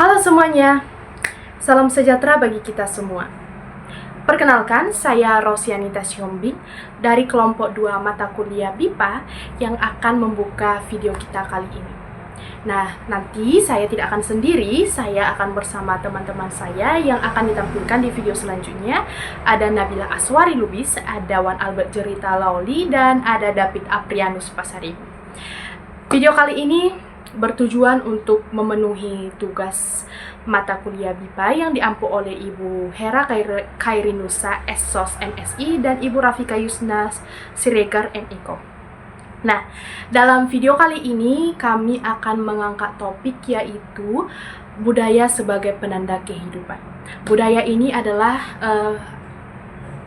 Halo semuanya, salam sejahtera bagi kita semua. Perkenalkan, saya Rosianita Siombing dari kelompok 2 mata kuliah BIPA yang akan membuka video kita kali ini. Nah, nanti saya tidak akan sendiri, saya akan bersama teman-teman saya yang akan ditampilkan di video selanjutnya. Ada Nabila Aswari Lubis, ada Wan Albert Jerita Lauli, dan ada David Aprianus Pasaribu. Video kali ini bertujuan untuk memenuhi tugas mata kuliah BIPA yang diampu oleh Ibu Hera Kairinusa SSOS MSI dan Ibu Rafika Yusnas Siregar MIKO. Nah, dalam video kali ini kami akan mengangkat topik yaitu budaya sebagai penanda kehidupan. Budaya ini adalah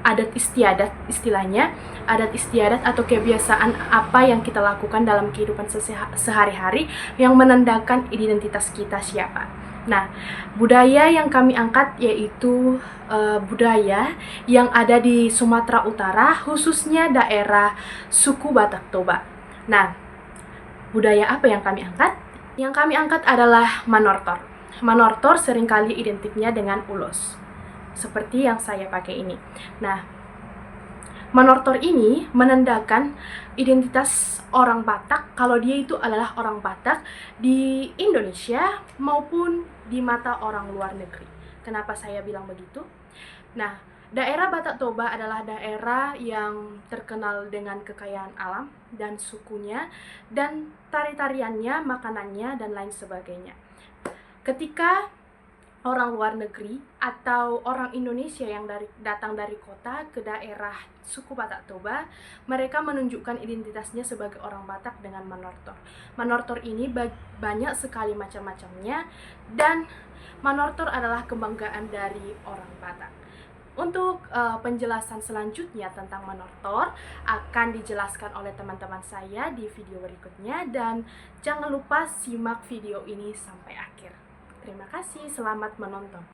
adat istiadat, istilahnya adat istiadat atau kebiasaan apa yang kita lakukan dalam kehidupan sehari-hari yang menandakan identitas kita siapa. Nah, budaya yang kami angkat yaitu budaya yang ada di Sumatera Utara, khususnya daerah suku Batak Toba. Nah, budaya apa yang kami angkat? Yang kami angkat adalah Manortor. Manortor seringkali identiknya dengan ulos, seperti yang saya pakai ini. Nah, Manortor ini menandakan identitas orang Batak kalau dia itu adalah orang Batak di Indonesia maupun di mata orang luar negeri. Kenapa saya bilang begitu? Nah, daerah Batak Toba adalah daerah yang terkenal dengan kekayaan alam dan sukunya dan tari-tariannya, makanannya, dan lain sebagainya. Ketika orang luar negeri atau orang Indonesia yang datang dari kota ke daerah suku Batak Toba, mereka menunjukkan identitasnya sebagai orang Batak dengan Manortor. Manortor ini banyak sekali macam-macamnya dan Manortor adalah kebanggaan dari orang Batak. Untuk penjelasan selanjutnya tentang Manortor akan dijelaskan oleh teman-teman saya di video berikutnya, dan jangan lupa simak video ini sampai akhir. Terima kasih, selamat menonton.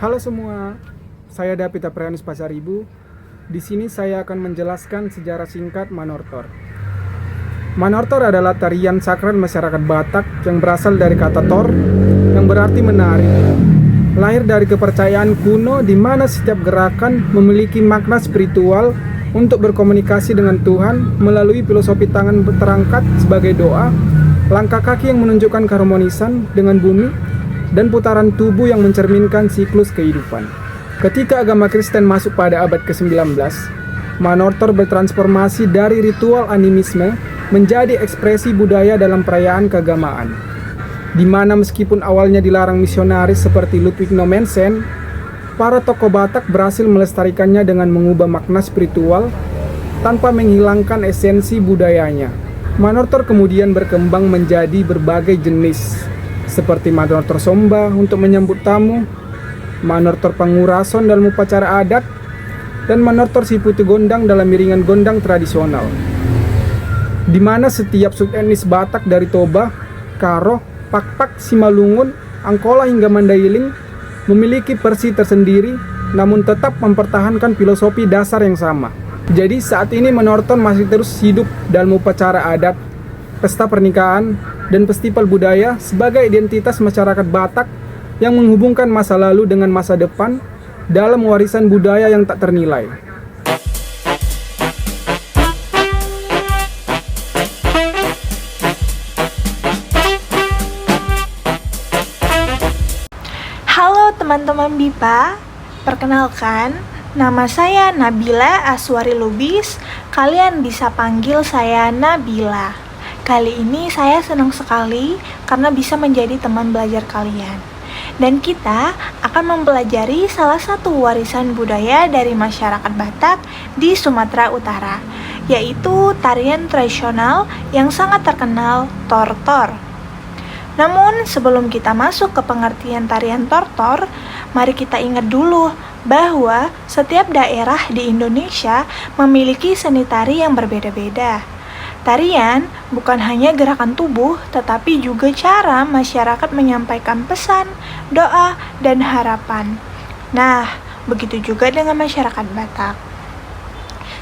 Halo semua, saya David Aprianus Pasaribu. Di sini saya akan menjelaskan sejarah singkat Manortor. Manortor adalah tarian sakral masyarakat Batak yang berasal dari kata tor, yang berarti menari. Lahir dari kepercayaan kuno di mana setiap gerakan memiliki makna spiritual untuk berkomunikasi dengan Tuhan melalui filosofi tangan terangkat sebagai doa, langkah kaki yang menunjukkan keharmonisan dengan bumi, dan putaran tubuh yang mencerminkan siklus kehidupan. Ketika agama Kristen masuk pada abad ke-19, Manortor bertransformasi dari ritual animisme menjadi ekspresi budaya dalam perayaan keagamaan, di mana meskipun awalnya dilarang misionaris seperti Ludwig Nommensen, para tokoh Batak berhasil melestarikannya dengan mengubah makna spiritual tanpa menghilangkan esensi budayanya. Manortor kemudian berkembang menjadi berbagai jenis, seperti Manortor Somba untuk menyambut tamu, Manortor Pangurason dalam upacara adat, dan Manortor Siputu Gondang dalam iringan gondang tradisional, di mana setiap subetnis Batak dari Toba, Karo, Pakpak, Simalungun, Angkola hingga Mandailing memiliki versi tersendiri namun tetap mempertahankan filosofi dasar yang sama. Jadi saat ini Manortor masih terus hidup dalam upacara adat, pesta pernikahan, dan festival budaya sebagai identitas masyarakat Batak yang menghubungkan masa lalu dengan masa depan dalam warisan budaya yang tak ternilai. Halo teman-teman BIPA, perkenalkan, nama saya Nabila Aswari Lubis, kalian bisa panggil saya Nabila. Kali ini saya senang sekali karena bisa menjadi teman belajar kalian. Dan kita akan mempelajari salah satu warisan budaya dari masyarakat Batak di Sumatera Utara, yaitu tarian tradisional yang sangat terkenal, tortor. Namun sebelum kita masuk ke pengertian tarian tortor, mari kita ingat dulu bahwa setiap daerah di Indonesia memiliki seni tari yang berbeda-beda. Tarian bukan hanya gerakan tubuh, tetapi juga cara masyarakat menyampaikan pesan, doa, dan harapan. Nah, Begitu juga dengan masyarakat Batak.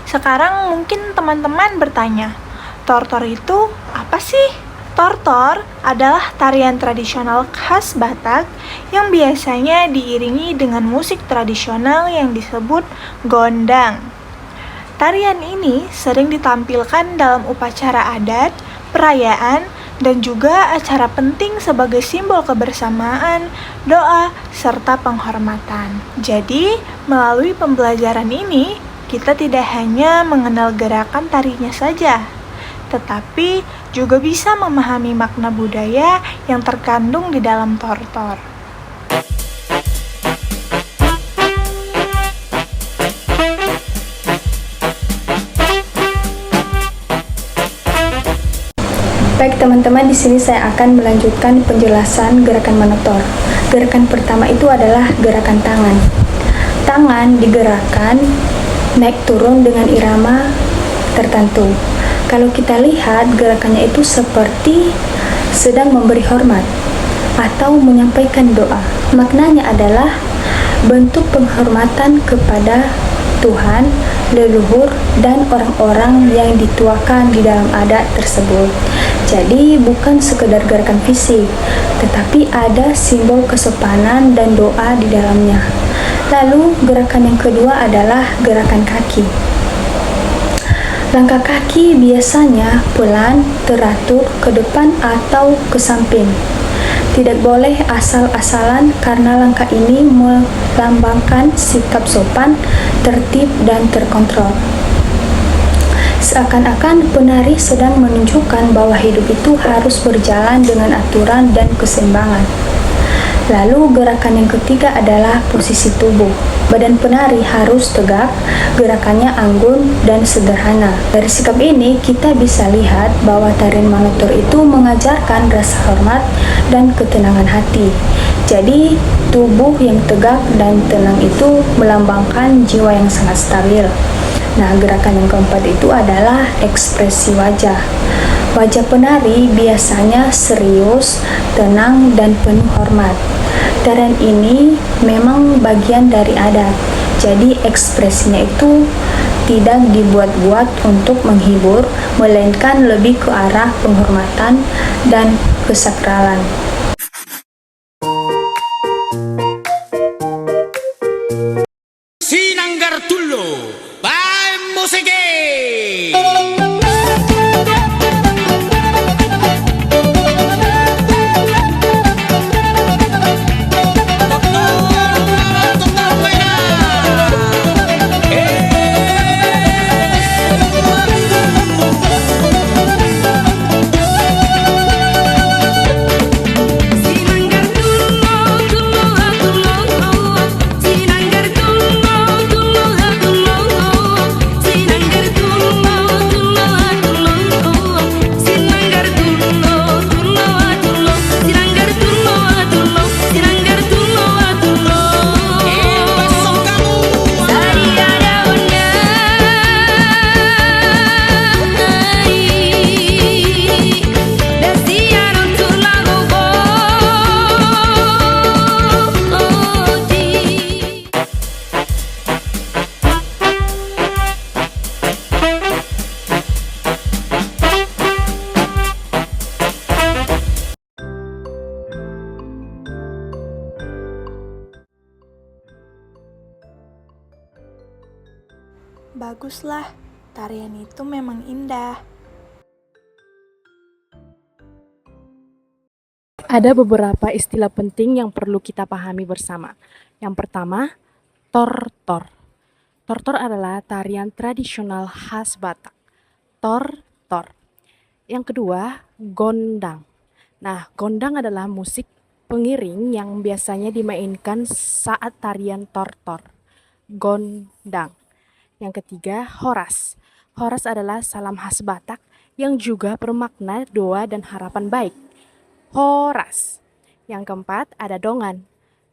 Sekarang mungkin teman-teman bertanya, tortor itu apa sih? Tortor adalah tarian tradisional khas Batak yang biasanya diiringi dengan musik tradisional yang disebut gondang. Tarian ini sering ditampilkan dalam upacara adat, perayaan, dan juga acara penting sebagai simbol kebersamaan, doa, serta penghormatan. Jadi, melalui pembelajaran ini, kita tidak hanya mengenal gerakan tarinya saja, tetapi juga bisa memahami makna budaya yang terkandung di dalam tortor. Baik teman-teman, di sini saya akan melanjutkan penjelasan gerakan manotor. Gerakan pertama itu adalah gerakan tangan. Tangan digerakkan naik turun dengan irama tertentu. Kalau kita lihat gerakannya itu seperti sedang memberi hormat atau menyampaikan doa. Maknanya adalah bentuk penghormatan kepada Tuhan, leluhur, dan orang-orang yang dituakan di dalam adat tersebut. Jadi bukan sekedar gerakan fisik, tetapi ada simbol kesopanan dan doa di dalamnya. Lalu gerakan yang kedua adalah gerakan kaki. Langkah kaki biasanya pelan, teratur ke depan atau ke samping. Tidak boleh asal-asalan karena langkah ini melambangkan sikap sopan, tertib, dan terkontrol. Seakan-akan penari sedang menunjukkan bahwa hidup itu harus berjalan dengan aturan dan keseimbangan. Lalu gerakan yang ketiga adalah posisi tubuh. Badan penari harus tegak, gerakannya anggun dan sederhana. Dari sikap ini kita bisa lihat bahwa tarian manotor itu mengajarkan rasa hormat dan ketenangan hati. Jadi tubuh yang tegak dan tenang itu melambangkan jiwa yang sangat stabil. Nah, gerakan yang keempat itu adalah ekspresi wajah. Wajah penari biasanya serius, tenang, dan penuh hormat. Tarian ini memang bagian dari adat, jadi ekspresinya itu tidak dibuat-buat untuk menghibur, melainkan lebih ke arah penghormatan dan kesakralan. Sinanggartullo, by Musike! Baguslah, tarian itu memang indah. Ada beberapa istilah penting yang perlu kita pahami bersama. Yang pertama, tortor. Tortor adalah tarian tradisional khas Batak. Tortor. Yang kedua, gondang. Nah, gondang adalah musik pengiring yang biasanya dimainkan saat tarian tortor. Gondang. Yang ketiga, horas. Horas adalah salam khas Batak yang juga bermakna doa dan harapan baik. Horas. Yang keempat, ada dongan.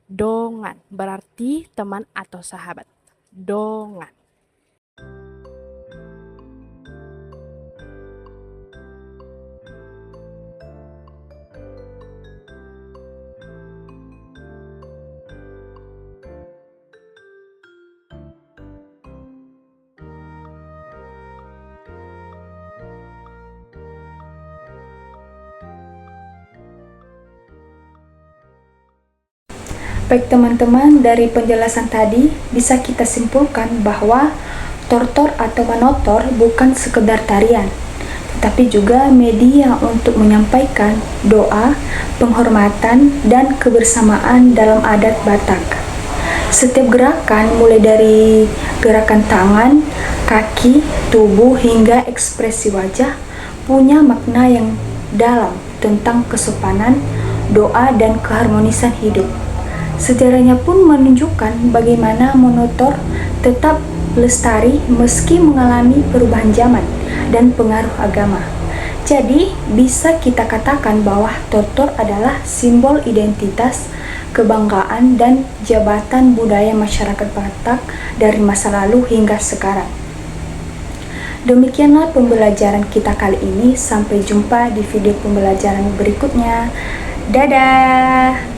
Dongan berarti teman atau sahabat. Dongan. Baik teman-teman, dari penjelasan tadi bisa kita simpulkan bahwa tortor atau manotor bukan sekedar tarian, tetapi juga media untuk menyampaikan doa, penghormatan, dan kebersamaan dalam adat Batak. Setiap gerakan, mulai dari gerakan tangan, kaki, tubuh, hingga ekspresi wajah, punya makna yang dalam tentang kesopanan, doa, dan keharmonisan hidup. Sejarahnya pun menunjukkan bagaimana manotor tetap lestari meski mengalami perubahan zaman dan pengaruh agama. Jadi, bisa kita katakan bahwa tortor adalah simbol identitas, kebanggaan, dan jabatan budaya masyarakat Batak dari masa lalu hingga sekarang. Demikianlah pembelajaran kita kali ini. Sampai jumpa di video pembelajaran berikutnya. Dadah!